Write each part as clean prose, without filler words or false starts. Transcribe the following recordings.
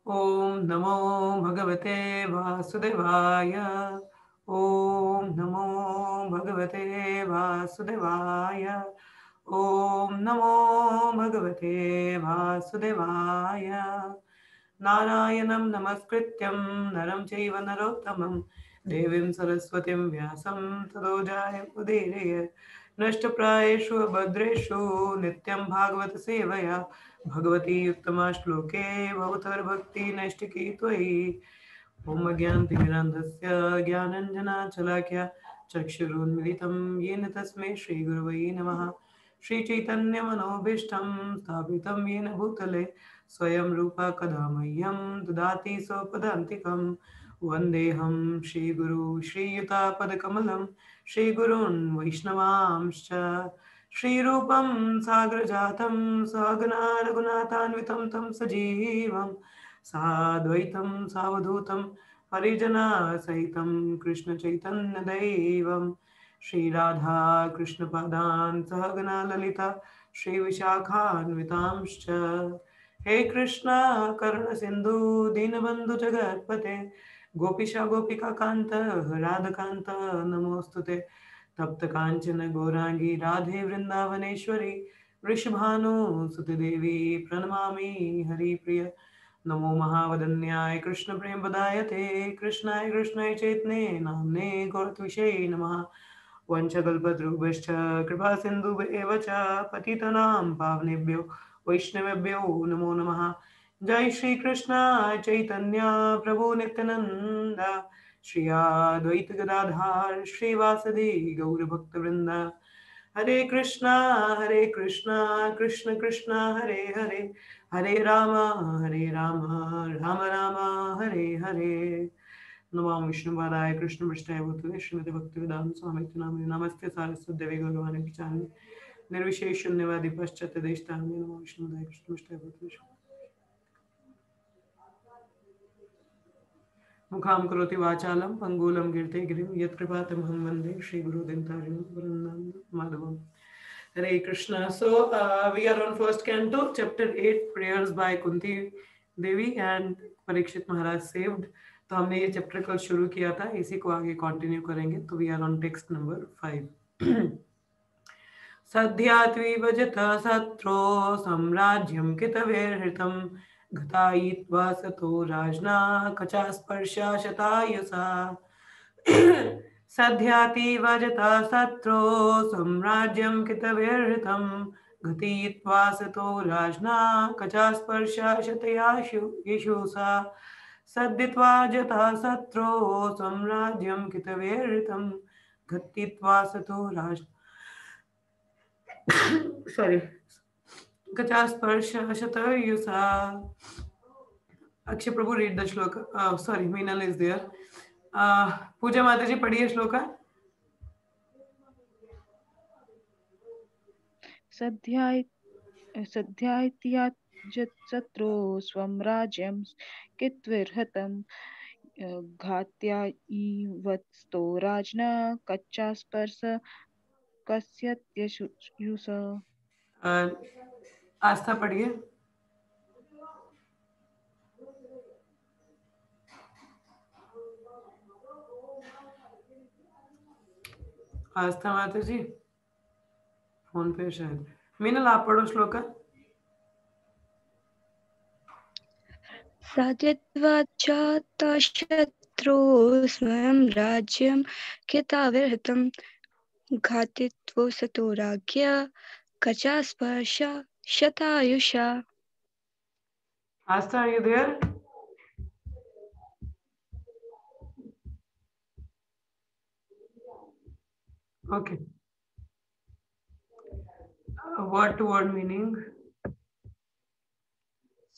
ओम नमो भगवते वासुदेवाय। ओम नमो भगवते वासुदेवाय। ओम नमो भगवते वासुदेवाय। नारायणं नमस्कृत्यं नरं चैव नरोत्तमं देवीं सरस्वतीं व्यासं ततो जयमुदीरये। नष्टप्रायेषु भद्रेषु नित्यं भागवत सेवया भगवती उत्तमा श्लोके भवतर्भक्ति नैष्टिकी त्वयि। ॐ अज्ञानतिमिरान्धस्य ज्ञानञ्जनाशलाख्या चक्षुरुन्मिलितं येन तस्मै श्रीगुरवै नमः। श्रीचैतन्यमनोभीष्टं स्थापितं येन भूतले स्वयं रूपा कदा मह्यं ददाति स्वपदान्तिकं। वन्देऽहं श्रीगुरु श्रीयुतापदकमलं श्रीगुरून् वैष्णवांश्च। श्रीरूपं साग्रजातं सहगना रघुनाथान्वितं तं सजीवं साद्वैतं सावधूतं परिजनसहितं कृष्णचैतन्यदेवं श्रीराधा कृष्णपादान् सहगना ललिता श्रीविशाखान्वितांश्च। हे कृष्णा करुण सिंधु दीनबंधु जगत्पते गोपीशा गोपिका कांत राधकांत नमोस्तुते। तप्त कांचन गौरांगी राधे वृंदावनेश्वरी वृषभानुसुते देवी प्रणमामि हरिप्रिय। नमो महावदन्याय कृष्ण प्रेम पदायते कृष्णाय कृष्णाय चैतन्ये नाम्ने गौरत्विषे नमः। वंशकल्पतरुभ्यश्च कृपा सिन्धुभ्येव च पतितनां पावनेभ्यो वैष्णवेभ्यो नमो नमः। जय श्री कृष्ण चैतन्य प्रभु नित्यानंद श्री अद्वैत गदाधर श्रीवासदि गौर भक्तवृंद। हरे कृष्णा कृष्ण कृष्ण हरे हरे हरे राम राम राम हरे हरे। नमो विष्णुपादाय कृष्णपृष्ठाय भूतले श्रीमते भक्तिवेदांत स्वामी नामिने नमस्ते सारस्वती देवी गौरवाणी प्रचारिणे निर्विशेष शून्यवादी पश्चात देशतारिणे। नमो विष्णुपादाय कृष्णपृष्ठाय भूतले मुखां करोति वाचालं पंगूलं गिरिं यत्कृपातमहं वन्दे श्रीगुरुदिनतारिणं माधवम्। Hare Krishna. So we are on first canto, chapter 8, prayers by Kunti Devi and Parikshit Maharaj saved. तो हमने ये चैप्टर कल शुरू किया था, इसी को आगे कंटिन्यू करेंगे। तो we are on text number 5। सद्यात्विभजत शत्रो सम्राज्यं कितवेर्हृतं घतायित्वा सतो राजना कचास्पर्शा शतायुषा। सध्यातिवजता शत्रो सम्राज्यं कितविर्हृतं घतीत्वा सतो राजना कचास्पर्शा शतयाशुषा। सद्यत्वा जता शत्रो सम्राज्यं कितविर्हृतं घतीत्वा सतो राजना sorry kachasparsha shatayusa. Akshay Prabhu read the shloka. Sorry, Meenal is there. Pooja Mataji पढ़िए श्लोका। सद्यायत्यजत्शत्रो स्वं राज्यं कित्विर्हतं घात्यायिवत्स्तो राजना कच्चास्पर्श कस्यत्ययुष। आस्था पढ़िए। आस्था माता जी फोन पे शायद। मीनल आप पढ़ो श्लोका। साध्यत्वाच्चातशत्रो स्वयं राज्यं किताविर्हतं घातित्वो सतो राज्ञ कचास्पर्शा शतायुषा। आस्था, are you there? Okay. Word to word meaning.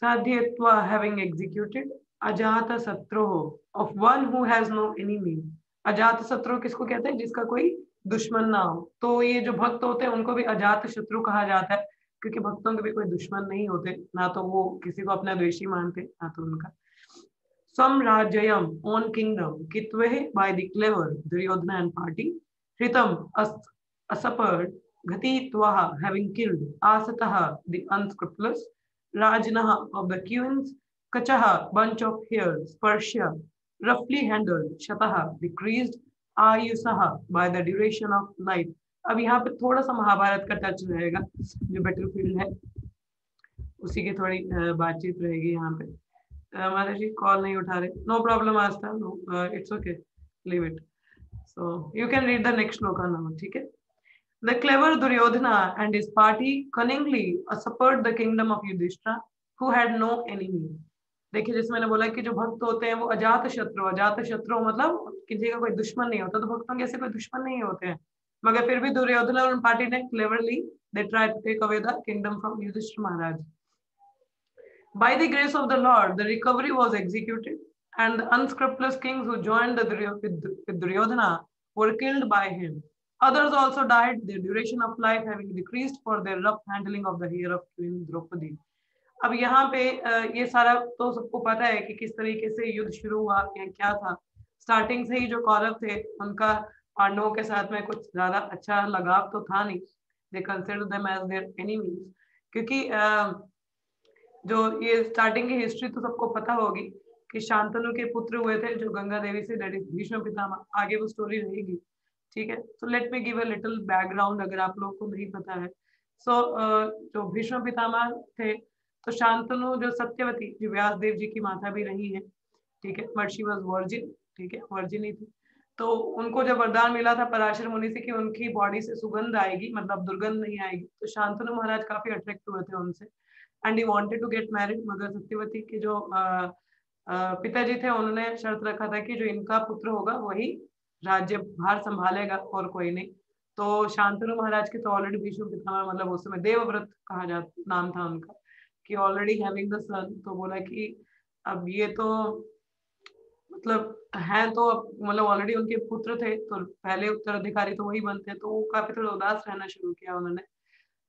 Sadhyatva, having executed. Ajata satroho, of one who has no enemy. अजात शत्रु किसको कहते हैं? जिसका कोई दुश्मन ना हो। तो ये जो भक्त होते हैं उनको भी अजात शत्रु कहा जाता है, क्योंकि भक्तों के भी कोई दुश्मन नहीं होते, ना तो वो किसी को अपना द्वेषी मानते, ना तो उनका। Samrajyam, own kingdom, Kitvehe by the clever Duryodhana and party, Hritam, a Ghati Twaha, having killed, Asataha, the unscrupulous, Rajnaha of the queens, Kachaha, bunch of hairs. Sparshya, roughly handled. Shataha, decreased. Ayusaha, by the duration of life. अब यहाँ पे थोड़ा सा महाभारत का touch रहेगा, जो battlefield है उसी की थोड़ी बातचीत रहेगी यहाँ पे। माता जी कॉल नहीं उठा रहे, no problem Aastha, no it's okay, leave it. So you can read the next shloka now, ठीक है। The clever Duryodhana and his party cunningly usurped the kingdom of Yudhishthira, who had no enemy. देखिए, जैसे मैंने बोला कि जो भक्त होते हैं वो अजात शत्रु मतलब किसी का कोई दुश्मन नहीं होता, तो भक्तों के ऐसे कोई दुश्मन नहीं होते हैं। मगर फिर भी दुर्योधन और पार्टी ने cleverly they tried to take away the kingdom from Yudhishthira Maharaj. By the grace of the Lord, the recovery was executed, and the unscrupulous kings who joined with Duryodhana were killed by him. Others also died, their duration of life having decreased for their rough handling of the hair of Queen Draupadi. अब यहाँ पे ये सारा तो सबको पता है कि किस तरीके से युद्ध शुरू हुआ या क्या था। स्टार्टिंग से ही जो कौरव थे उनका पांडवों के साथ में कुछ ज्यादा अच्छा लगाव तो था नहीं। They considered them as their enemies, क्योंकि जो ये स्टार्टिंग की हिस्ट्री तो सबको पता होगी कि शांतनु के पुत्र हुए थे जो गंगा देवी से, दैट इज भीष्म पितामह। आगे वो स्टोरी रहेगी, ठीक है। So let me give a little background अगर आप लोगों को नहीं पता है। सो जो भीष्म पितामह थे, तो शांतनु जो सत्यवती जो व्यास देव जी की माता भी रही है, ठीक है, बट शी वाज वर्जिन, ठीक है, वर्जिन ही थी। तो उनको जब वरदान मिला था पराशर मुनि से कि उनकी बॉडी से सुगंध आएगी, मतलब दुर्गंध नहीं आएगी, तो शांतनु महाराज काफी अट्रैक्ट हुए थे उनसे and he wanted to get married. मगर सत्यवती के जो पिताजी थे उन्होंने शर्त रखा था कि जो इनका पुत्र होगा वही राज्य भार संभालेगा और कोई नहीं। तो शांतनु महाराज के तो ऑलरेडी भीष्म पितामह मतलब उस समय देवव्रत कहा जाता नाम था उनका, कि ऑलरेडी हैविंग द सन, तो बोला कि अब ये तो मतलब है, तो मतलब ऑलरेडी उनके पुत्र थे तो पहले उत्तराधिकारी तो वही बनते हैं, तो वो काफी थोड़ा उदास रहना शुरू किया उन्होंने।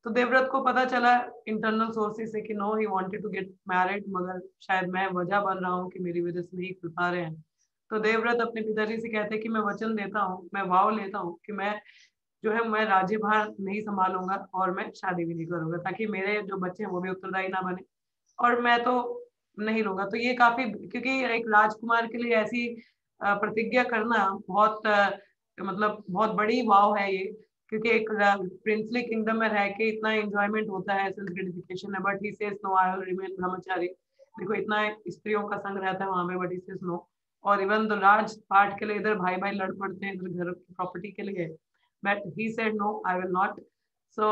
तो देवव्रत को पता चला इंटरनल सोर्सेज से कि no he wanted to get married, मगर शायद मैं वजह बन रहा हूँ कि मेरी वजह से नहीं कर पा रहे हैं। तो देवव्रत अपने पिताजी से कहते हैं कि मैं वचन देता हूँ, मैं वाव लेता हूँ कि मैं जो है मैं राज्यभार नहीं संभालूंगा और मैं शादी भी नहीं करूंगा, ताकि मेरे जो बच्चे हैं वो भी उत्तरदायी ना बने और मैं तो नहीं लूंगा। तो ये काफी, क्योंकि एक राजकुमार के लिए ऐसी प्रतिज्ञा करना बहुत मतलब बहुत बड़ी वाव है ये, क्योंकि एक प्रिंसली किंगडम में रह के इतना एंजॉयमेंट होता है, सेल्फ ग्रेटिफिकेशन है, but he says no I will remain brahmachari. देखो इतना स्त्रियों का संग रहता है वहां पे, बट ही सेज नो। और इवन तो राज पाठ के लिए इधर भाई भाई लड़ पड़ते हैं इधर घर की प्रॉपर्टी के लिए, but he said no I will not. So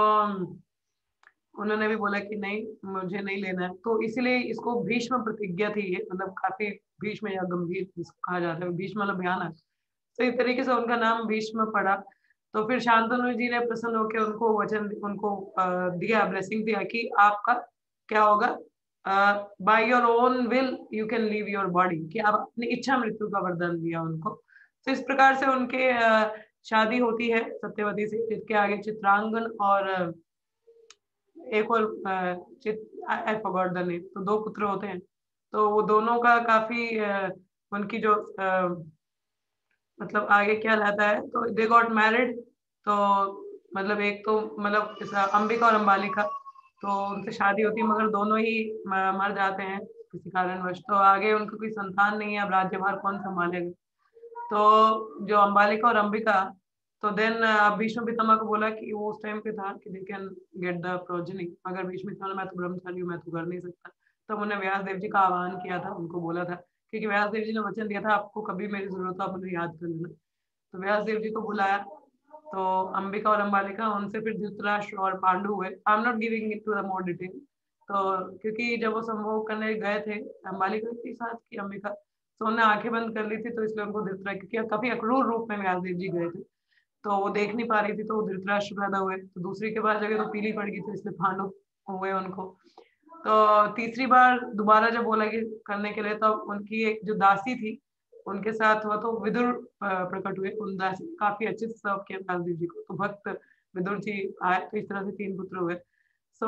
उन्होंने भी बोला कि नहीं मुझे नहीं लेना है। तो इसीलिए इसको भीष्म प्रतिज्ञा थी ये, मतलब काफी भीष्म या गंभीर जिसको कहा जाता है, भीष्म मतलब भयानक। तो इस तरीके से उनका नाम भीष्म पड़ा। तो फिर शांतनु जी ने प्रसन्न होकर उनको वचन उनको दिया, ब्लेसिंग दिया कि आपका क्या होगा, by your own will you can leave your body, कि आप अपनी इच्छा मृत्यु का वरदान दिया उनको। तो इस प्रकार से उनके शादी होती है सत्यवती से। जिसके आगे चित्रांगन और एक और आई फॉरगॉट द नेम, तो दो पुत्र होते हैं। तो वो दोनों का काफी उनकी जो मतलब आगे क्या रहता है, तो दे गॉट मैरिड। तो मतलब एक तो मतलब अंबिका और अंबालिका, तो उनसे शादी होती है मगर दोनों ही मर जाते हैं किसी कारणवश। तो आगे उनको कोई संतान नहीं है, अब राज्यभार कौन संभालेगा। तो जो अंबालिका और अंबिका, तो देन भीष्म पितामह को बोला कि वो उस टाइम पे था कि they can get the progeny, मगर भीष्म पितामह मैं तो ब्रह्मचारी हूँ, मैं तो कर नहीं सकता। तो उन्होंने व्यास देव जी का आह्वान किया था, उनको बोला था, क्योंकि व्यास देव जी ने वचन दिया था आपको कभी मेरी जरूरत हो आप मुझे याद कर लेना। तो व्यास देव जी को बुलाया, तो अंबिका और अंबालिका, उनसे फिर धृतराष्ट्र और पांडु हुए। I am not giving it to the more detail. तो क्योंकि जब वो संभोग करने गए थे अंबालिका के साथ की अंबिका, तो उन्होंने आंखें बंद कर ली थी, तो इसलिए उनको धृतराष्ट्र, क्योंकि काफी अक्रूर रूप में व्यास देव जी गए थे तो वो देख नहीं पा रही थी, तो वो धृतराष्ट्र पैदा हुए। तो दूसरी के बाद जगह तो पीली पड़ गई, तो इसलिए पांडु हुए उनको। तो तीसरी बार दोबारा जब बोला कि करने के लिए, तब उनकी एक जो दासी थी उनके साथ हुआ, तो विदुर प्रकट हुए। उन दासी काफी अच्छे से सर्व किया व्यास देव जी को, तो भक्त विदुर जी आए। तो इस तरह से 3 पुत्र हुए। सो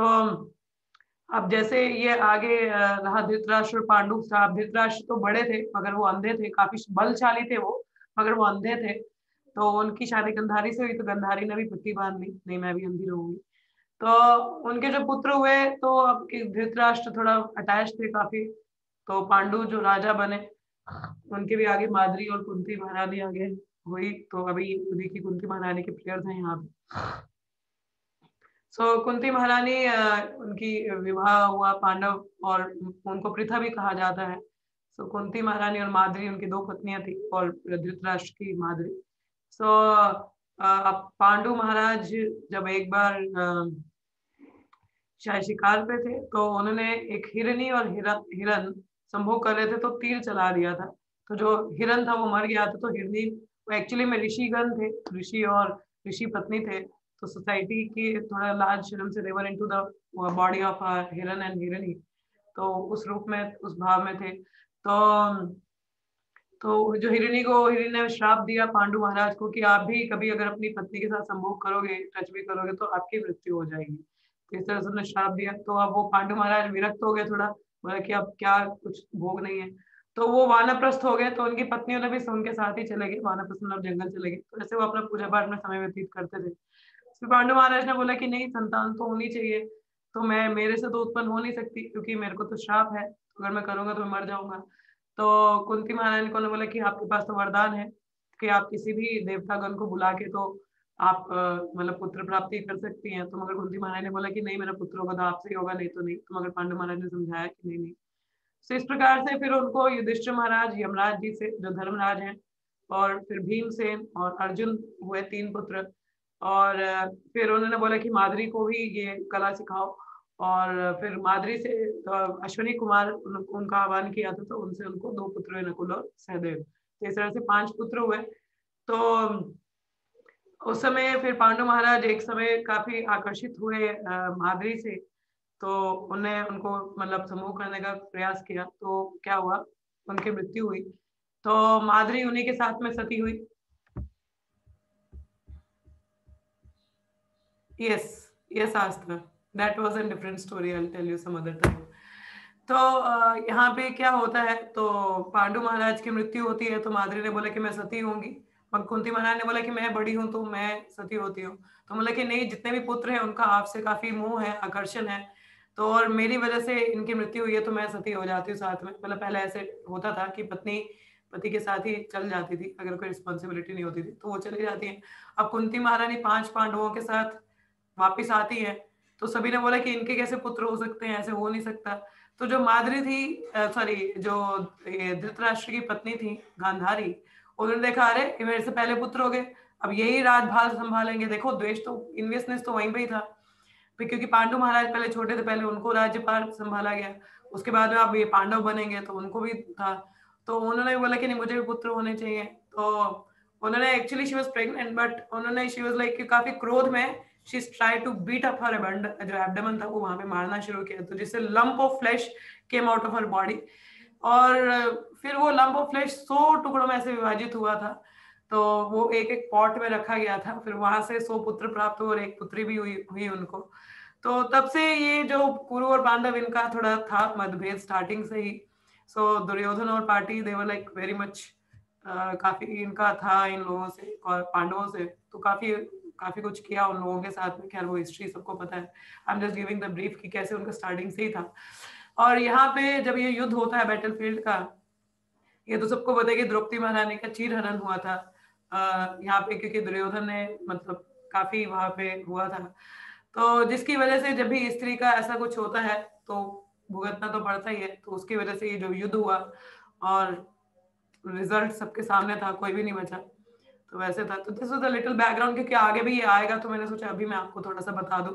अब जैसे ये आगे रहा धृतराष्ट्र और पांडु। धृतराष्ट्र तो बड़े थे मगर वो अंधे थे, काफी बलशाली थे वो, मगर वो अंधे थे। तो उनकी शादी गंधारी से हुई, तो गंधारी ने भी पट्टी बांध ली, नहीं मैं भी अंधी रहूंगी। तो उनके जो पुत्र हुए, तो अब धृतराष्ट्र थोड़ा अटैच थे काफी, तो पांडु जो राजा बने उनके भी आगे माद्री और कुंती महारानी आगे हुई। तो अभी देखिए कुंती महारानी के प्रेयर्स हैं यहाँ पे। सो कुंती महारानी उनकी विवाह हुआ पांडव, और उनको पृथा भी कहा जाता है। सो कुंती महारानी और माद्री उनकी दो पत्नियां थी, और धृतराष्ट्र की माद्री। सो पांडु महाराज जब एक बार शायद शिकार पे थे, तो उन्होंने एक हिरनी और हिरन संभोग कर रहे थे, तो तीर चला दिया था। तो जो हिरन था वो मर गया था। तो हिरनी एक्चुअली में ऋषिगण थे, ऋषि और ऋषि पत्नी थे। तो सोसाइटी की थोड़ा लार्ज शर्म से देवर इनटू द बॉडी ऑफ हिरन एंड हिरनी, तो उस रूप में, उस भाव में थे। तो जो हिरणी ने श्राप दिया पांडु महाराज को कि आप भी कभी अगर अपनी पत्नी के साथ संभोग करोगे, टच भी करोगे, तो आपकी मृत्यु हो जाएगी। तो इस तरह से उन्होंने श्राप दिया। तो अब वो पांडु महाराज विरक्त हो गए थोड़ा, बोला कि अब क्या, कुछ भोग नहीं है। तो वो वानप्रस्थ हो गए। तो उनकी पत्नियों ने भी उनके साथ ही चले गए, वानप्रस्थ मतलब जंगल चले गए। तो ऐसे वो अपना पूजा पाठ में समय व्यतीत करते थे। फिर पांडु महाराज ने बोला कि नहीं, संतान तो होनी चाहिए। तो मैं, मेरे से तो उत्पन्न हो नहीं सकती, क्योंकि मेरे को तो श्राप है, अगर मैं करूंगा तो मैं मर जाऊंगा। तो कुंती महारानी को बोला कि आपके पास तो वरदान है कि आप किसी भी देवतागण को बुला के तो आप मतलब पुत्र प्राप्ति कर सकती हैं। तो मगर कुंती महारानी ने बोला कि नहीं, मेरा पुत्र होगा तो आपसे ही होगा, नहीं तो नहीं। तो मगर पांडु महाराज ने समझाया कि नहीं नहीं। तो इस प्रकार से फिर उनको युधिष्ठिर महाराज, यमराज जी से जो धर्मराज हैं, और फिर भीमसेन और अर्जुन हुए 3 पुत्र। और फिर उन्होंने बोला कि माद्री को भी ये कला सिखाओ। और फिर माद्री से अश्विनी कुमार उनका आह्वान किया था, तो उनसे उनको 2 पुत्र हुए, नकुल और सहदेव। तो इस तरह से 5 पुत्र हुए। तो उस समय फिर पांडु महाराज एक समय काफी आकर्षित हुए माद्री से। तो उन्हें उनको मतलब समूह करने का प्रयास किया। तो क्या हुआ, उनकी मृत्यु हुई। तो माद्री उन्हीं के साथ में सती हुई। yes Astra, that was a different story, I'll tell you some other time. तो यहाँ पे क्या होता है, तो पांडु महाराज की मृत्यु होती है। तो माद्री ने बोला कि मैं सती होंगी, और कुंती महाराज ने बोला कि मैं बड़ी हूँ तो मैं सती होती हूँ। तो बोला कि नहीं, जितने भी पुत्र हैं उनका आपसे काफी मोह है, आकर्षण है, तो और मेरी वजह से इनकी मृत्यु हुई है, तो मैं सती हो जाती हूँ साथ में। मतलब पहले ऐसे होता था कि पत्नी पति के साथ ही चल जाती थी, अगर कोई रिस्पॉन्सिबिलिटी नहीं होती थी तो वो चली जाती है। अब कुंती महारानी 5 पांडवों के साथ वापिस आती है। तो सभी ने बोला कि इनके कैसे पुत्र हो सकते हैं, ऐसे हो नहीं सकता। तो जो माद्री थी, सॉरी, जो धृतराष्ट्र की पत्नी थी गांधारी, उन्होंने देखा अरे मेरे से पहले पुत्र हो गए, अब यही राजभार संभालेंगे। देखो द्वेष तो, इन्वेस्टनेस तो वहीं पे ही था, क्योंकि पांडु महाराज पहले छोटे थे, पहले उनको राज्यपाल संभाला गया, उसके बाद में अब ये पांडव बनेंगे तो उनको भी था। तो उन्होंने बोला कि नहीं, मुझे भी पुत्र होने चाहिए। तो उन्होंने, actually she was pregnant, but उन्होंने, शी वाज लाइक, काफी क्रोध में she try to beat up her जो एब्डोमेन था वो वहां पे मारना शुरू किया, तो जिससे lump of flash came out of her body. और फिर वो लंप ऑफ फ्लैश 100 टुकड़ों में ऐसे विभाजित हुआ था। तो वो एक एक पॉट में रखा गया था। फिर वहां से 100 पुत्र प्राप्त हुए और एक पुत्री भी हुई उनको। तो तब से ये जो कुरु और पांडव, इनका थोड़ा था मतभेद स्टार्टिंग से ही। सो दुर्योधन और party, they were like very much, काफी इनका था इन लोगों से और पांडवों से। तो काफी कुछ किया उन लोगों के साथ में। खैर वो हिस्ट्री सबको पता है, I am just giving the brief कि कैसे उनका स्टार्टिंग से ही था। और यहाँ पे जब ये युद्ध होता है बैटलफील्ड का, ये तो सबको पता है कि द्रौपदी महारानी का चीरहरण हुआ था यहाँ पे, क्योंकि दुर्योधन ने मतलब काफी वहां पे हुआ था। तो जिसकी वजह से जब भी स्त्री का ऐसा कुछ होता है तो भुगतना तो पड़ता ही है। तो उसकी वजह से ये जो युद्ध हुआ, और रिजल्ट सबके सामने था, कोई भी नहीं बचा। तो वैसे था। तो this was a little background, क्योंकि आगे भी ये आएगा, तो मैंने सोचा अभी मैं आपको थोड़ा सा बता दूं।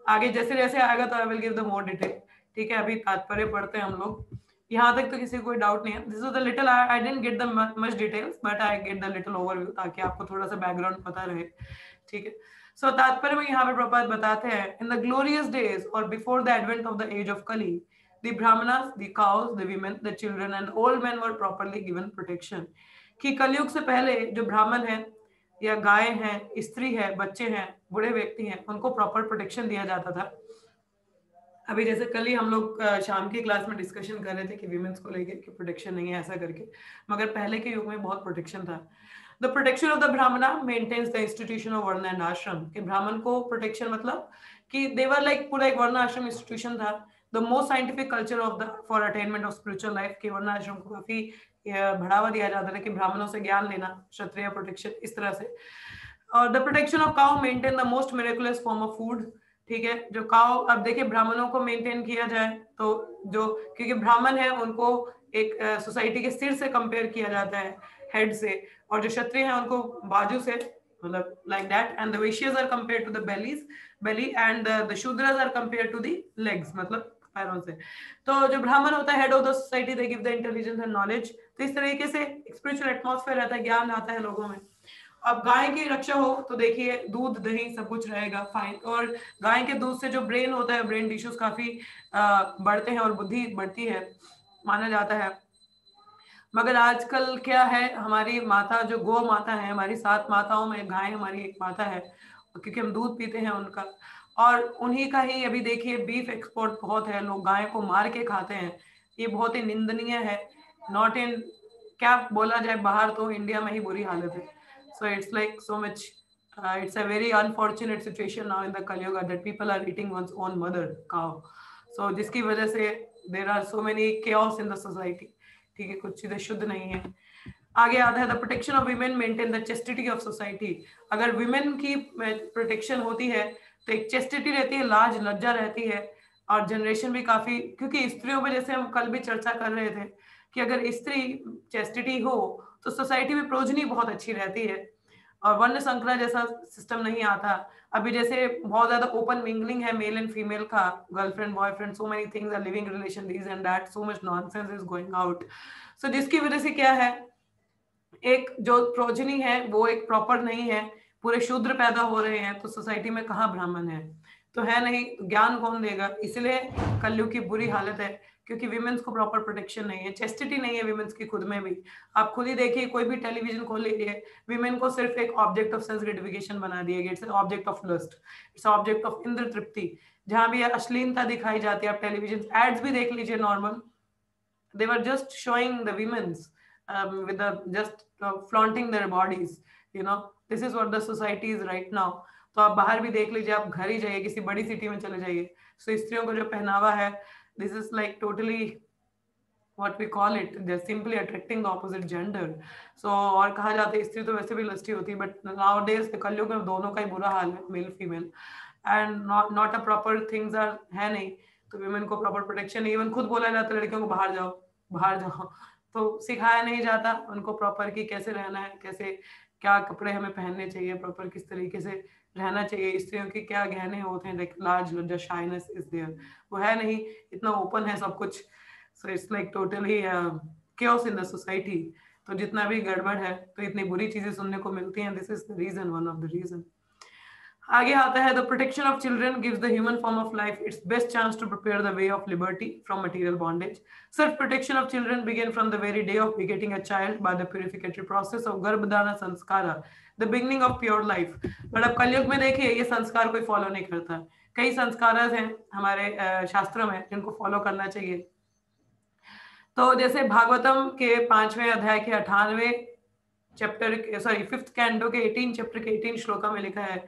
आगे जैसे जैसे आएगा तो I will give the more detail. ठीक है, अभी तात्पर्य पढ़ते हैं हम लोग। यहाँ तक तो किसी को कोई डाउट नहीं है। This was the little, I didn't get the much details, but I get the little overview, ताकि आपको थोड़ा सा बैकग्राउंड पता रहे। ठीक है, सो तात्पर्य में यहाँ पे प्रभुपाद बताते हैं, इन द ग्लोरियस डेज और before the advent of the age of Kali, the brahmanas, the cows, the women, the children and old men were properly given protection। कि कलयुग से पहले जो ब्राह्मण है, या गाय हैं, स्त्री है, बच्चे हैं, बूढ़े व्यक्ति हैं, उनको प्रॉपर प्रोटेक्शन दिया जाता था। अभी जैसे कल ही हम लोग शाम की क्लास में डिस्कशन कर रहे थे कि विमेंस को लेके कि प्रोटेक्शन नहीं है ऐसा करके, मगर पहले के युग में बहुत प्रोटेक्शन था। द प्रोटेक्शन ऑफ द ब्राह्मणा मेंटेन्स द इंस्टीट्यूशन ऑफ वर्ण एंड आश्रम। कि ब्राह्मण को प्रोटेक्शन मतलब कि देवर लाइक पूरा एक वर्ण आश्रम इंस्टीट्यूशन था, the most scientific culture of the for attainment of spiritual life, कि वर्ण आश्रम को काफी बढ़ावा दिया जाता है कि ब्राह्मणों से ज्ञान लेना, क्षत्रिय प्रोटेक्शन, इस तरह से। और the protection of cow maintain the most miraculous form of food, ठीक है। जो काउ, अब देखिए ब्राह्मणों को मेंटेन किया जाए तो जो, क्योंकि ब्राह्मण है उनको एक सोसाइटी के सिर से कंपेयर किया जाता है, हेड से, और जो क्षत्रिय है उनको बाजू से, मतलब like that, and the Vaishyas are compare to the belly and the Shudras are compare to the legs, मतलब पैरों से। तो जो ब्राह्मण होता है head of the society, they give the intelligence and knowledge. तो इस तरीके से स्पिरिचुअल एटमॉस्फेयर रहता है, ज्ञान आता है लोगों में। अब गाय की रक्षा हो तो देखिए दूध दही सब कुछ रहेगा, फाइन। और गाय के दूध से जो ब्रेन होता है, ब्रेन टिश्यूज काफी बढ़ते हैं और बुद्धि बढ़ती है, माना जाता है। मगर आजकल क्या है, हमारी माता जो गौ माता है, हमारी 7 माताओं में गाय हमारी एक माता है, क्योंकि हम दूध पीते हैं उनका। और उन्हीं का ही अभी देखिए बीफ एक्सपोर्ट बहुत है, लोग गाय को मार के खाते हैं, ये बहुत ही निंदनीय है। नॉट इन, क्या बोला जाए, बाहर तो इंडिया में ही बुरी हालत है। So it's like so much, it's a very unfortunate situation now in the Kali Yuga that people are eating one's own mother cow. So जिसकी वजह से there are so many chaos in the society, ठीक है, कुछ चीजें शुद्ध नहीं है। आगे आता है the protection of women maintain the chastity of society. अगर वीमेन की प्रोटेक्शन होती है तो एक चेस्टिटी रहती है, लाज लज्जा रहती है, और जनरेशन भी काफी, क्योंकि स्त्रियों पे जैसे हम कल भी चर्चा कर रहे थे कि अगर स्त्री चेस्टिटी हो तो सोसाइटी में प्रोजनी बहुत अच्छी रहती है, और वर्ण संकरा जैसा सिस्टम नहीं आता। अभी जैसे बहुत ज्यादा ओपन मिंगलिंग है मेल एंड फीमेल का, girlfriend boyfriend, so many things are living relation this and that, so much nonsense is going out. So जिसकी वजह से क्या है, एक जो प्रोजनी है वो एक प्रॉपर नहीं है, पूरे शूद्र पैदा हो रहे हैं, तो सोसाइटी में कहाँ ब्राह्मण है, तो है नहीं, ज्ञान कौन देगा। इसलिए कलयुग की बुरी हालत है, क्योंकि विमेन्स को प्रॉपर प्रोटेक्शन नहीं है, चेस्टिटी नहीं है विमेन्स की खुद में भी। आप खुद ही देखिए, कोई भी टेलीविजन खोल लीजिए, विमेन को सिर्फ एक ऑब्जेक्ट ऑफ सेंस ग्रेटिफिकेशन बना दिया गया, it's object of lust, it's object of इंद्र तृप्ति। जहां भी अश्लीलता दिखाई जाती है, आप टेलीविजन एड्स भी देख लीजिए normal, they were just showing the women's with the just flaunting their bodies, you know, this is what the society is right now. तो आप बाहर भी देख लीजिए, आप घर ही जाइए, किसी बड़ी सिटी में चले जाइए, so स्त्रियों को जो पहनावा है, this is like totally what we call it, they're simply attracting the opposite gender. So और कहा जाता है स्त्री तो वैसे भी लस्टी होती है, but nowadays कलयुग में दोनों का ही बुरा हाल है, male female, and not a proper things are है नहीं, तो विमेन को प्रॉपर प्रोटेक्शन, इवन खुद बोला जाता है लड़कियों को बाहर जाओ बाहर जाओ, तो सिखाया नहीं जाता उनको प्रॉपर कि कैसे रहना है, कैसे क्या कपड़े हमें पहनने चाहिए, प्रॉपर किस तरीके से रहना चाहिए, स्त्रियों की क्या गहने होते हैं, लाइक लाज लज्जा शाइनेस इज देयर, वो है नहीं, इतना ओपन है सब कुछ। So it's like totally chaos in the society. तो जितना भी गड़बड़ है, तो इतनी बुरी चीजें सुनने को मिलती हैं, this is the reason, one of the reason. आगे आता है the protection of children gives the human form of life its best chance to prepare the way of liberty from material bondage. Self protection of children begin from the very day of begetting a child by the purificatory process of गर्भधारण संस्कार, the beginning of pure life. But अब कलयुग में देखिए ये संस्कार कोई follow नहीं करता। कई संस्कार हैं हमारे शास्त्रों में जिनको फॉलो करना चाहिए। तो जैसे भागवतम के 5वें अध्याय के 98वें चैप्टर, सॉरी 5th कैंडो के 18 चैप्टर के 18 श्लोका में लिखा है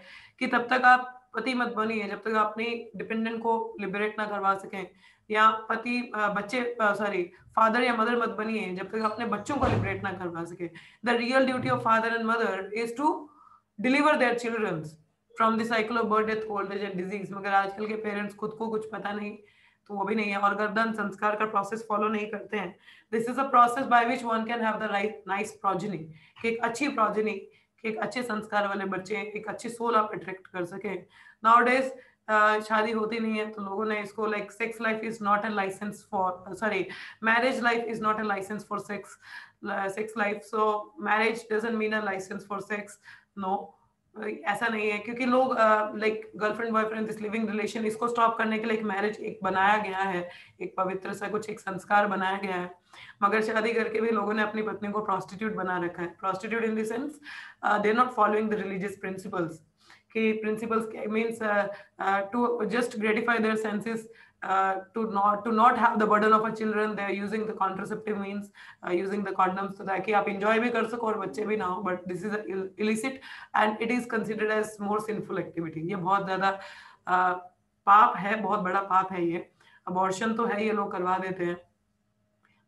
कि तब तक आप पति मत बनिए जब तक आप अपनी डिपेंडेंट को लिबरेट ना करवा सकें, या पति बच्चे सॉरी फादर या मदर मत बनिए जब तक अपने बच्चों को लिबरेट ना करवा सके। The real duty of father and mother is to deliver their children from the cycle of birth, death, old age and disease. मगर आजकल के पेरेंट्स खुद को कुछ पता नहीं, तो वो भी नहीं है, और गर्दन संस्कार का प्रोसेस फॉलो नहीं करते हैं। This is a process by which one can have the right nice progeny, कि एक अच्छी प्रोजेनी, कि एक अच्छे संस्कार वाले बच्चे, एक अच्छी सोल आप अट्रैक्ट कर सके। नाउडेज शादी होती नहीं है तो लोगों ने इसको like sex life is not a license for, sorry marriage life is not a license for sex life, so marriage doesn't mean a license for sex, no, ऐसा नहीं है। क्योंकि लोग like girlfriend boyfriend this living relation, इसको stop करने के लिए एक मैरिज एक बनाया गया है, एक पवित्र सा कुछ एक संस्कार बनाया गया है। मगर शादी करके भी लोगों ने अपनी पत्नी को प्रोस्टिट्यूट बना रखा है। Prostitute in the sense they are not following the religious principles, कि principles means to just gratify their senses, to not have the burden of a children, they are using the contraceptive means, using the condoms, so ताकि आप enjoy भी कर सको और बच्चे भी ना हो, but this is illicit and it is considered as more sinful activity। ये बहुत ज्यादा पाप है, बहुत बड़ा पाप है ये। अबॉर्शन तो है, ये लोग करवा देते हैं,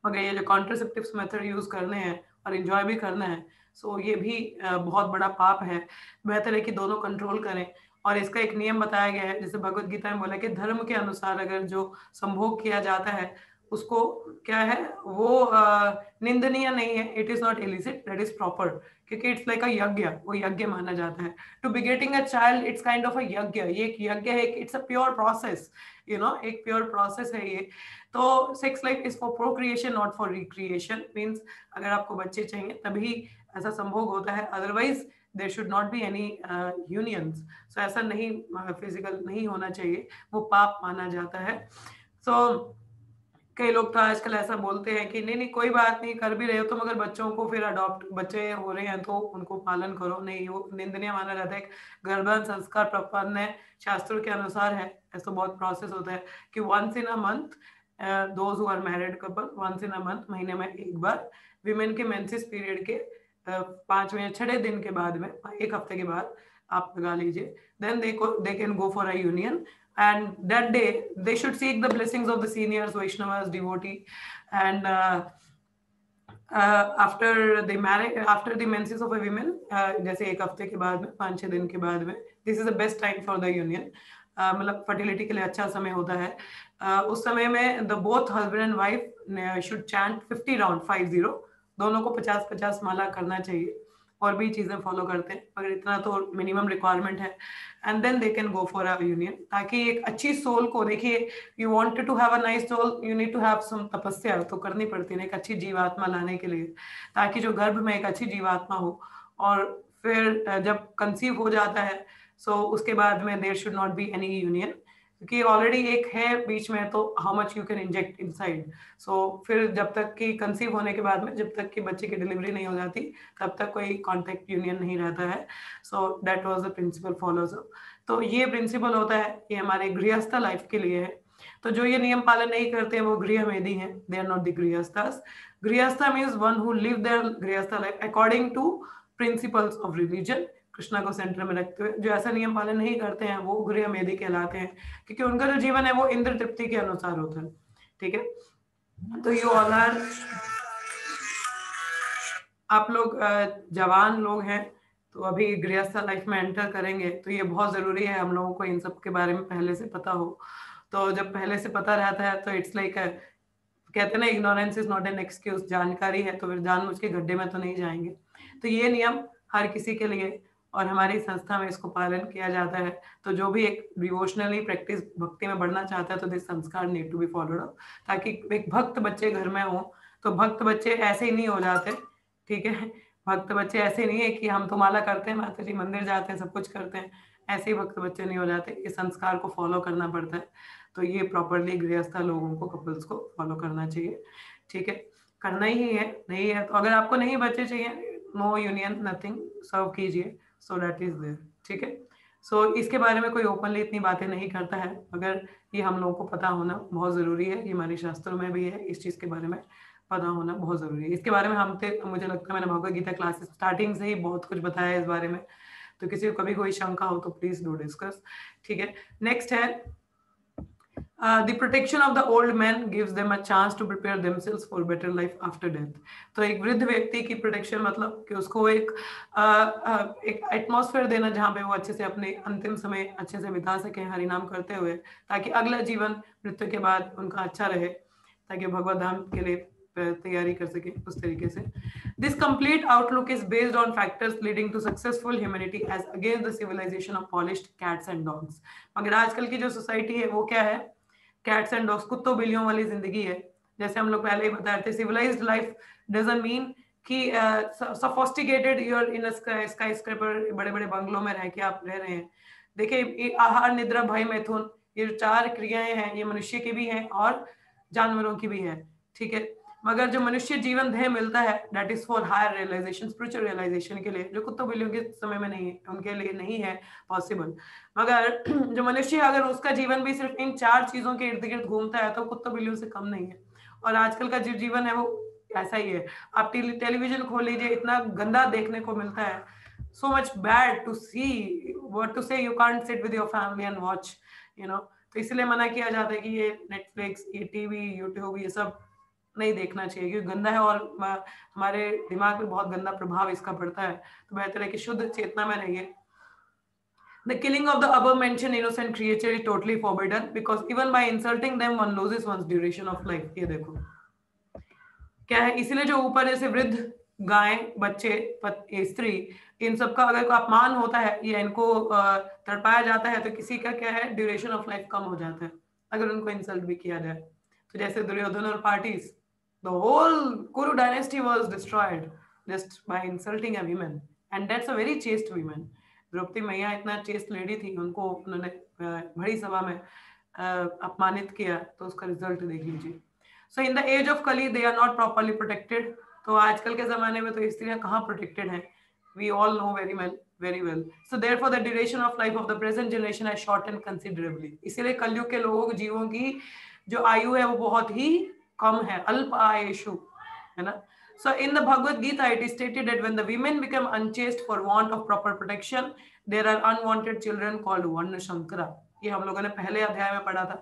मगर ये जो कॉन्ट्रासेप्टिव्स मेथड यूज करने हैं और एंजॉय भी करना है, सो ये भी बहुत बड़ा पाप है। बेहतर है कि दोनों कंट्रोल करें। और इसका एक नियम बताया गया है, जैसे भगवत गीता में बोला कि धर्म के अनुसार अगर जो संभोग किया जाता है उसको क्या है, वो निंदनीय नहीं है, it is not illicit, that is proper, क्योंकि इट्स लाइक अ यज्ञ, वो यज्ञ माना जाता है। To begetting a child it's kind of a yajna, ये एक यज्ञ है, इट्स अ प्योर प्रोसेस, एक प्योर प्रोसेस है ये। तो sex life is for procreation not for recreation, means अगर आपको बच्चे चाहिए तभी ऐसा संभोग होता है, otherwise there should not be any unions. सो ऐसा नहीं, फिजिकल नहीं होना चाहिए, वो पाप माना जाता है। सो कई लोग तो आजकल ऐसा बोलते हैं कि नहीं नहीं कोई बात नहीं, कर भी रहे हो तो मगर बच्चों को फिर अडॉप्ट, बच्चे हो रहे हैं तो उनको पालन करो, नहीं वो निंदनीय माना जाता है। गर्भाधान संस्कार प्रपन्न है, शास्त्रों के अनुसार है, ऐसा बहुत प्रोसेस होता है कि once in a month, those who are married couple, once in a month, महीने में एक बार, विमेन के मेंसेस पीरियड के 5वें या 6 दिन के बाद में, 1 हफ्ते के बाद आप लगा लीजिए, then they can go for a union, and that day they should seek the blessings of the seniors, Vaishnavas, devotee, and after the menses of a woman, जैसे 1 हफ्ते के बाद में, 5-6 दिन के बाद में, this is the best time for the union, मतलब फर्टिलिटी के लिए अच्छा समय होता है। उस समय में the both husband and wife should chant 50 round, 50, दोनों को 50-50 माला करना चाहिए, और भी चीजें फॉलो करते हैं, मगर इतना तो मिनिमम रिक्वायरमेंट है। And then they can go for a union, ताकि एक अच्छी सोल को, देखिए you wanted to have a nice soul, you need to have some tapasya तो करनी पड़ती है एक अच्छी जीवात्मा लाने के लिए, ताकि जो गर्भ में एक अच्छी जीवात्मा हो, और फिर जब कंसीव हो जाता है, सो उसके बाद में there should not be any union, क्योंकि ऑलरेडी एक है बीच में, तो how much you can inject inside. So फिर जब तक कि कंसीव होने के बाद में, जब तक कि बच्चे की डिलीवरी नहीं हो जाती, तब तक कोई कॉन्टेक्ट यूनियन नहीं रहता है। So that was the principle follows up. तो ये प्रिंसिपल होता है, ये हमारे गृहस्थ लाइफ के लिए है। तो जो ये नियम पालन नहीं करते हैं वो गृहमेदी हैं, दे आर नॉट द गृहस्थास। Grihastha means one who live their grihastha life according to principles of religion, Krishna को सेंटर में रखते हुए। जो ऐसा नियम पालन नहीं करते हैं वो गृहमेदी कहलाते हैं, क्योंकि उनका जो जीवन है वो इंद्र तृप्ति के अनुसार होता है। ठीक है, तो यू ऑल आर, आप लोग जवान लोग हैं, तो अभी गृहस्थ लाइफ में एंटर करेंगे, तो ये बहुत जरूरी है हम लोगों को इन सब के बारे में पहले से पता हो। तो जब पहले से पता रहता है तो इट्स लाइक, कहते हैं ना, ignorance is not an excuse, जानकारी है तो फिर जानबूझ के गड्ढे में तो नहीं जाएंगे। तो ये नियम हर किसी के लिए, और हमारी संस्था में इसको पालन किया जाता है। तो जो भी एक डिवोशनली प्रैक्टिस, भक्ति में बढ़ना चाहता है, तो this sanskar need to be followed up, ताकि एक भक्त बच्चे घर में हो। तो भक्त बच्चे ऐसे ही नहीं हो जाते, ठीक है, भक्त बच्चे ऐसे नहीं है कि हम तो माला करते हैं, माता जी मंदिर जाते हैं, सब कुछ करते हैं, ऐसे ही भक्त बच्चे नहीं हो जाते। इस संस्कार को फॉलो करना पड़ता है। तो ये प्रॉपरली गृहस्थ लोगों को, कपल्स को फॉलो करना चाहिए। ठीक है, करना ही है, नहीं है तो अगर आपको नहीं बच्चे चाहिए, नो यूनियन, नथिंग, सर्व कीजिए, सो दैट इज देयर। ठीक है, सो इसके बारे में कोई ओपनली इतनी बातें नहीं करता है, मगर ये हम लोगों को पता होना बहुत जरूरी है। ये हमारे शास्त्रों में भी है, इस चीज के बारे में पता होना बहुत जरूरी है। इसके बारे में मुझे लगता है मैंने भगवत गीता क्लासेस स्टार्टिंग से ही बहुत कुछ बताया है इस बारे में, तो किसी को कभी कोई शंका हो तो प्लीज डू डिस्कस। ठीक है, नेक्स्ट है the protection of the old man gives them a chance to prepare themselves for better life after death। तो एक वृद्ध व्यक्ति की प्रोटेक्शन मतलब कि उसको एक एटमॉस्फेयर देना जहाँ पे वो अच्छे से अपने अंतिम समय अच्छे से बिता सके हरि नाम करते हुए, ताकि अगला जीवन मृत्यु के बाद उनका अच्छा रहे, ताकि भगवत धाम के लिए तैयारी कर सके उस तरीके से। This complete outlook is based on factors leading to successful humanity as against the civilization of polished cats and dogs। मगर आजकल की जो सोसाइटी है वो क्या है, कैट्स एंड डॉग्स, कुत्तों बिल्लियों वाली जिंदगी है। जैसे हम लोग पहले ही बता रहे थे, सिविलाइज्ड लाइफ डजंट मीन कि sophisticated you're in sky scraper, बड़े बड़े बंगलों में रह के आप रह रहे हैं। देखिए, आहार, निद्रा, भय, मैथुन, ये 4 क्रियाएं हैं, ये मनुष्य की भी हैं और जानवरों की भी है। ठीक है, मगर जो मनुष्य जीवन ध्येय मिलता है, that is for higher realization, spiritual realization के लिए, जो कुत्तों बिल्लियों के समय में नहीं है, उनके लिए नहीं है पॉसिबल। मगर जो मनुष्य, अगर उसका जीवन भी सिर्फ इन 4 चीजों के इर्द गिर्द घूमता है, तो कुत्तों बिल्लियों से कम नहीं है। और आजकल का जो जीवन है वो ऐसा ही है। आप टेलीविजन खोल लीजिए, इतना गंदा देखने को मिलता है, so much bad to see, what to say, you can't sit with your family and watch, तो इसलिए मना किया जाता है कि ये नेटफ्लिक्स, ये टीवी, यूट्यूब, ये सब नहीं देखना चाहिए क्योंकि गंदा है और हमारे दिमाग में बहुत गंदा प्रभाव इसका पड़ता है। तो बेहतर है कि शुद्ध चेतना में रहिए। The killing of the above mentioned innocent creature is totally forbidden because even by insulting them one loses one's duration of life. ये देखो क्या है, इसलिए जो ऊपर जैसे वृद्ध, गाय, बच्चे, स्त्री, इन सब का अगर कोई अपमान होता है या इनको तड़पाया जाता है तो किसी का क्या है, ड्यूरेशन ऑफ लाइफ कम हो जाता है अगर उनको इंसल्ट भी किया जाए। तो जैसे दुर्योधन और parties, the whole Kuru dynasty was destroyed just by insulting a woman and that's a very chaste woman. Draupadi मैया इतना चेस्ट लेडी थी, उनको उन्होंने बड़ी सभा में अपमानित किया, तो उसका रिजल्ट देख लीजिए। So in the age of Kali they are not properly protected. तो आजकल के जमाने में तो स्त्रियां कहाँ प्रोटेक्टेड हैं, we all know very well. So therefore the duration of life of the present generation has shortened considerably. इसीलिए कलयुग के लोगों जीवों की जो आयु है वो बहुत ही कम है, अल्प आयुषु है ना। So in the Bhagavad Gita it is stated that when the women become unchaste for want of proper protection there are unwanted children called Varna Shankara. ये हम लोगों ने पहले अध्याय में पढ़ा था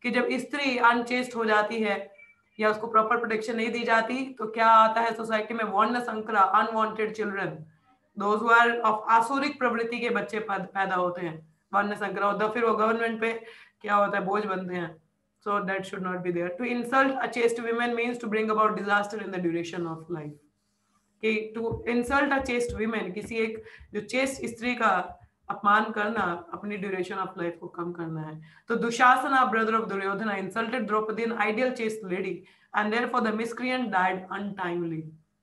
कि जब स्त्री अनचेस्ट हो जाती है या उसको प्रॉपर प्रोटेक्शन नहीं दी जाती तो क्या आता है सोसाइटी में, वर्ण संकरा, unwanted children, those who are of आसुरिक प्रवृत्ति के बच्चे पैदा होते हैं, वर्ण संकरा होता है, फिर वो गवर्नमेंट पे क्या होता है, बोझ बनते हैं। So that should not be there. To insult a chaste woman means to bring about disaster in the duration of life. कि to insult a chaste woman, किसी एक जो chaste स्त्री का अपमान करना अपनी ड्यूरेशन ऑफ लाइफ को कम करना है। तो Dushasana, brother of Duryodhana, insulted Draupadi, an ideal chaste lady, and therefore the miscreant died untimely.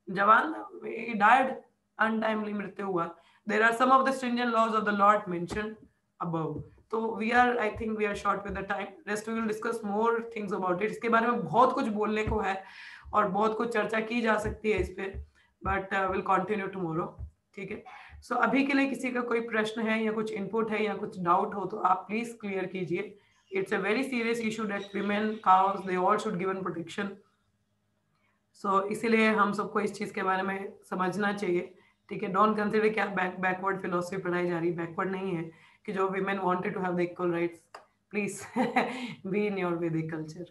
जवान he died untimely, मृत्यु हुआ। There are some of the stringent laws of the Lord mentioned above. तो we are, I think we are short with the time. Rest we will discuss more things about it. इसके बारे में बहुत कुछ बोलने को है और बहुत कुछ चर्चा की जा सकती है इस पे, but we'll continue tomorrow. ठीक है। सो अभी के लिए किसी का कोई प्रश्न है या कुछ इनपुट है या कुछ डाउट हो तो आप प्लीज क्लियर कीजिए। It's a very serious issue that women, cause, they all should given protection. So इसीलिए हम सबको इस चीज के बारे में समझना चाहिए। ठीक है, डोंट कंसीडर क्या बैकवर्ड फिलोसफी पढ़ाई जा रही, बैकवर्ड नहीं है कि जो women wanted to have the equal rights, please be in your Vedic culture.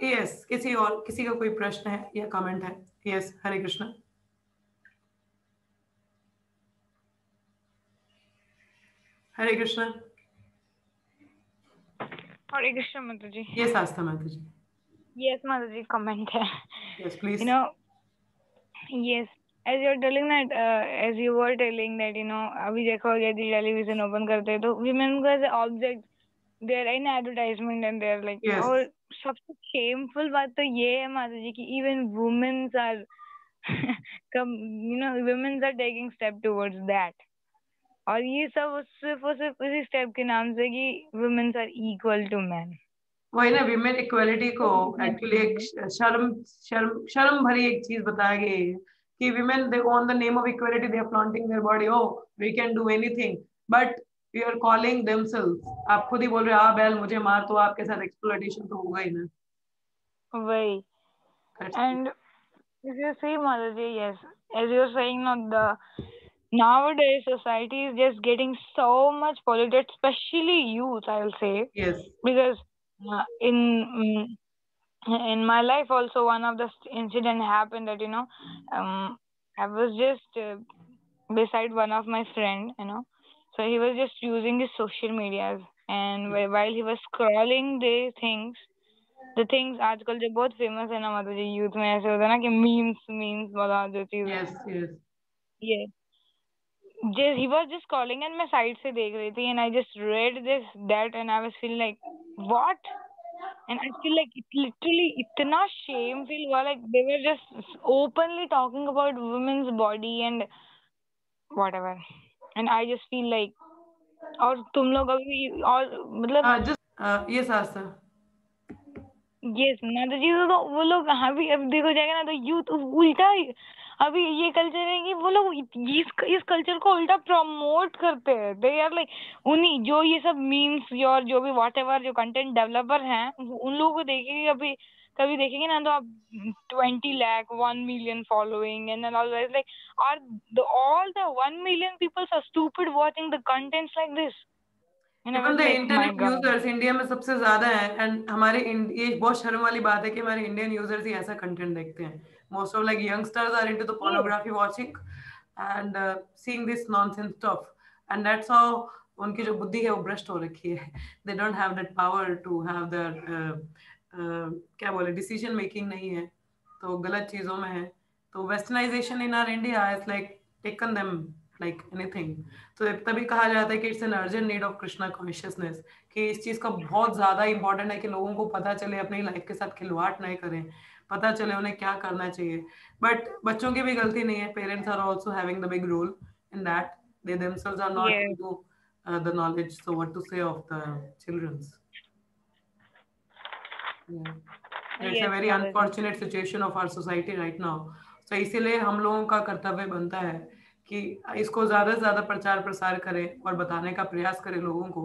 Yes, किसी का कोई प्रश्न है या कमेंट है? यस, हरे कृष्ण। हरे कृष्ण। हरे कृष्ण माता जी। यस आस्था माता जी। यस माता जी, कमेंट है। Yes please. You know, yes, as you're telling that, as you were telling that, अभी देखो यदि टेलीविजन ओपन करते हैं तो women को as object, they are in advertisement and they are like, Yes. और सबसे shameful बात तो ये है माता जी कि even women are women are taking step towards that, और ये सब सिर्फ और सिर्फ इसी स्टेप के नाम से कि women are equal to men। वही ना, विमेन इक्वालिटी को एक्चुअली एक शर्म भरी एक चीज बताया गया है कि women, they on the name of equality they are flaunting their body, oh we can do anything, but we are calling themselves. आप खुद ही बोल रहे हो, आ बैल मुझे मार, तो आपके साथ एक्सप्लॉइटेशन तो होगा ही ना। वही। And if you see Mother ji, yes, as you're saying, not the nowadays society is just getting so much polluted, especially youth, I'll say. Yes. Because in my life also one of the incident happened that I was just beside one of my friend, so he was just using his social medias, and while he was scrolling the things आजकल जो बहुत famous है ना माता जी, youth में ऐसे होता है ना कि मीम्स वाला जो चीज है। yes ये he was just calling and मैं साइड से देख रही थी, and I just read that and I was feeling like what, and I feel like it literally इतना shameful हुआ, like they were just openly talking about women's body and whatever, and I just feel like, और तुम लोग अभी और मतलब ये आस्था, yes माता जी, तो वो लोग अभी अब देखो जाएगा ना तो यूथ उल्टा अभी ये कल्चर है कि वो लोग इस कल्चर को उल्टा प्रमोट करते हैं। दे आर लाइक उन्हीं जो ये सब मीम्स और जो भी व्हाटएवर जो कंटेंट डेवलपर हैं उन लोगों को देखेंगे, कभी देखेंगे ना तो आप 20 lakh 1 million following and always like are all the 1 million peoples are stupid watching the contents like this. And I even was the like, my internet God. Users India में सबसे ज्यादा है, एंड हमारे ये बहुत शर्म वाली बात है कि हमारे इंडियन यूजर्स ही ऐसा कंटेंट देखते हैं. Most of like youngsters are into the Yes. pornography watching and seeing this nonsense stuff, and that's how उनकी जो बुद्धि है वो भ्रष्ट हो रखी है. They don't have that power to have their क्या बोले डिसीजन मेकिंग नहीं है, तो गलत चीजों में है. तो westernization in our India is like taken them like anything. तो तभी कहा जाता है कि it's an urgent need of Krishna consciousness, कि इस चीज का बहुत ज्यादा इंपॉर्टेंट है कि लोगों को पता चले, अपनी लाइफ के साथ खिलवाड़ नहीं करें, पता चले उन्हें क्या करना चाहिए. बट बच्चों की भी गलती नहीं है, parents are also having the big role in that. They themselves are not Yes. into the knowledge, so what to say of the children's. Yeah. It's a Yes, very Mataji. unfortunate situation of our society right now. So इसीलिए हम लोगों का कर्तव्य बनता है कि इसको ज्यादा से ज्यादा प्रचार प्रसार करें और बताने का प्रयास करें लोगों को,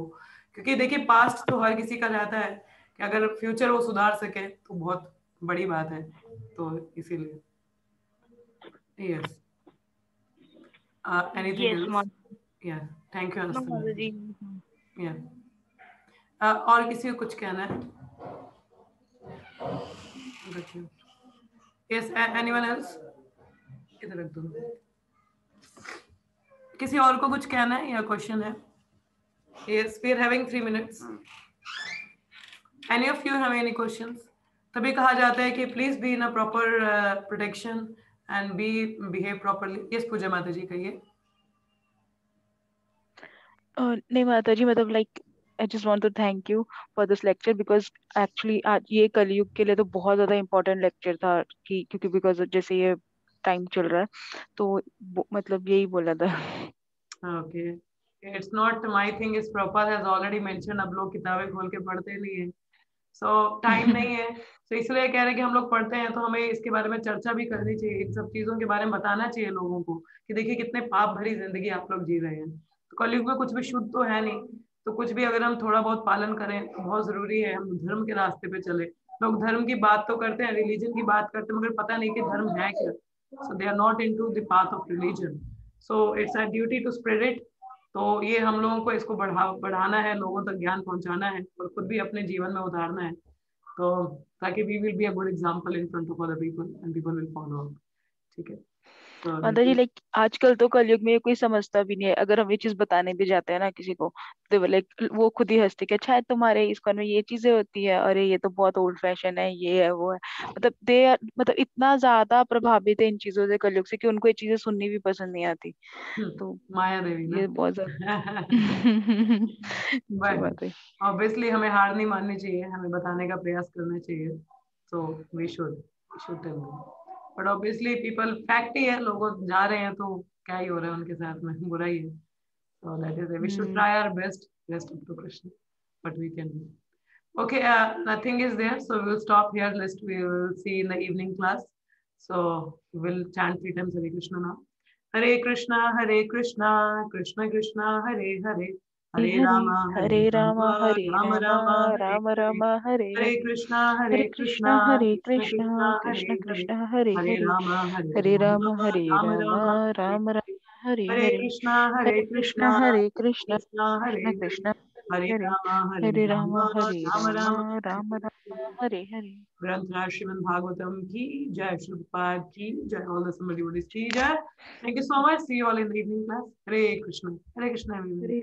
क्योंकि देखिए पास्ट तो हर किसी का जाता है, कि अगर फ्यूचर वो सुधार सके तो बहुत बड़ी बात है. तो इसीलिए yes. Anything Yes, else? Mataji. या थैंक यू No, Mataji. या और किसी को कुछ कहना है? Yes, anyone else? इधर रख दो. किसी और को कुछ कहना है या क्वेश्चन है? Yes, we are having 3 minutes. Any of you have any questions? तभी कहा जाता है कि please be in a proper protection and behave properly. Yes, पूजा माता जी कहिए. नहीं माता जी, मतलब like I just want to thank you for this lecture because actually आज ये कलयुग के लिए तो बहुत ज़्यादा important lecture था, कि क्योंकि because जैसे ये टाइम चल रहा है तो मतलब यही बोला था. Okay. It's not my thing is Prabhupada has already mentioned, अब लोग किताबें खोल के पढ़ते नहीं है. So टाइम नहीं है, तो इसलिए कह रहे हैं कि हम लोग पढ़ते हैं तो हमें इसके बारे में चर्चा भी करनी चाहिए, इन सब चीजों के बारे में बताना चाहिए लोगों को कि देखिए कितने पाप भरी जिंदगी आप लोग जी रहे हैं. तो कलयुग में कुछ भी शुद्ध तो है नहीं, तो कुछ भी अगर हम थोड़ा बहुत पालन करें तो बहुत जरूरी है हम धर्म के रास्ते पे चले. लोग धर्म की बात तो करते हैं, रिलीजन की बात करते हैं, मगर पता नहीं कि धर्म है क्या. So they are not into the path of religion. So it's our duty to spread it. तो ये हम लोगों को इसको बढ़ाना है, लोगों तक ज्ञान पहुंचाना है और खुद भी अपने जीवन में उतारना है, तो ताकि we will be a good example in front of other people and people will follow. ठीक है. माता जी लाइक आजकल तो कलयुग में कोई समझता भी नहीं है. अगर हम ये चीज बताने भी जाते हैं ना किसी को तो लाइक वो खुद ही हंसते कि अच्छा है तुम्हारे इस्कॉन में ये चीजें होती है, अरे ये तो बहुत ओल्ड फैशन है, ये है वो है. मतलब दे मतलब इतना ज्यादा प्रभावित है इन चीजों से कलयुग से कि उनको ये चीजें सुननी भी पसंद नहीं आती. तो माया देवी ना. ये बहुत ज्यादा सही बट बात है. ऑब्वियसली हमें हार नहीं माननी चाहिए, हमें बताने का प्रयास करना चाहिए. So we should tell them. But obviously people fact ही है, लोग जा रहे हैं तो क्या ही हो रहा है उनके साथ में, बुरा ही है. So that is we should try our best. Best of the Krishna but we can do. Okay, nothing is there, so we'll stop here. We will see in the evening class. So we'll chant 3 times Hare Krishna now. Hare Krishna, Krishna Krishna, Hare Hare, Hare Hare Rama, Hare Ram Hare Rama Ram Rama, Hare Ram Hare. Ram Hare Hare Hare. Krishna, Hare Krishna Krishna Hare Krishna, Krishna Krishna Hare Hare, Krishna Hare Hare Hare. Rama, Hare Ram Rama, Hare Rama Ram Rama, Hare Ram Ram Hare. Hare Hare Hare. Krishna, Hare Krishna Krishna Hare Krishna Krishna, Krishna Hare Hare, Krishna Hare Hare. Rama, Hare Ram Rama, Hare Rama Ram Rama, Ram Hare Ram Hare. Hare Hare. ग्रंथराज Shrimad Bhagavatam की जय, श्रीपाद की जय, all the summary की जय. Thank you so much. See you all in the evening class. Hare Krishna. Hare Krishna everyone. Hare